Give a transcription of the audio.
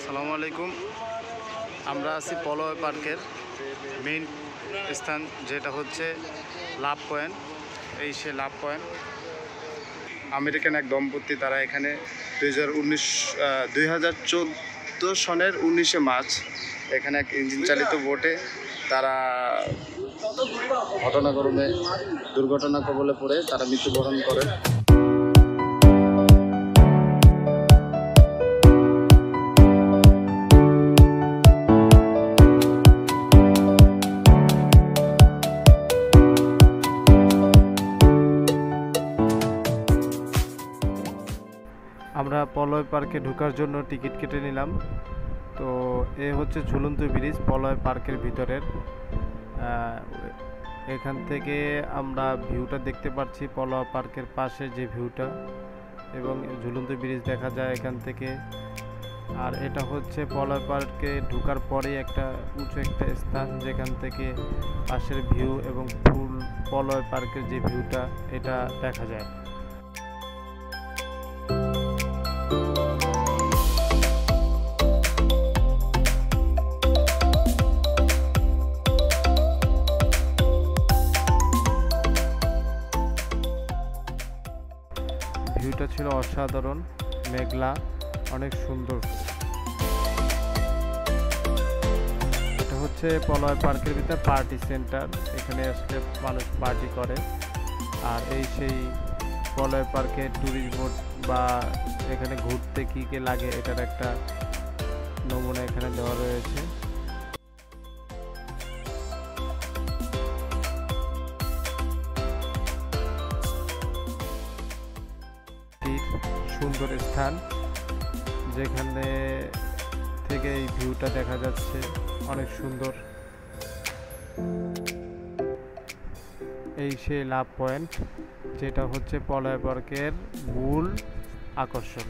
আসসালামু আলাইকুম। আমরা আছি পলয় পার্কের মেইন স্থান, যেটা হচ্ছে লাভ পয়েন্ট। এই সে লাভ পয়েন্ট। আমেরিকান এক দম্পতি, তারা এখানে 2014 সনের 19শে মার্চ এখানে এক ইঞ্জিন চালিত বোটে তারা দুর্ঘটনা কবলে পড়ে তারা মৃত্যুবরণ করে। আমরা পলয় পার্কে ঢোকার জন্য টিকিট কেটে নিলাম। তো এ হচ্ছে ঝুলন্ত ব্রিজ পলয় পার্কের ভিতরের। এখান থেকে আমরা ভিউটা দেখতে পাচ্ছি, পলয় পার্কের পাশে যে ভিউটা, এবং ঝুলন্ত ব্রিজ দেখা যায় এখান থেকে। আর এটা হচ্ছে পলয় পার্কে ঢোকার পরে একটা উঁচু একটা স্থান, যেখান থেকে পাশের ভিউ এবং ফুল পলয় পার্কের যে ভিউটা এটা দেখা যায়। ভিউটা ছিল অসাধারণ, মেঘলা, অনেক সুন্দর। এটা হচ্ছে পলয় পার্কের ভিতরে পার্টি সেন্টার। এখানে আসলে মানুষ পার্টি করে। আর এই সেই পলয় পার্কে ট্যুরিস্ট বোট বা এখানে ঘুরতে কী কী লাগে এটার একটা নমুনা এখানে দেওয়া রয়েছে। সুন্দর স্থান, যেখানে থেকে এই ভিউটা দেখা যাচ্ছে, অনেক সুন্দর। এই সেই লাভ পয়েন্ট, যেটা হচ্ছে পলয় পার্কের মূল আকর্ষণ।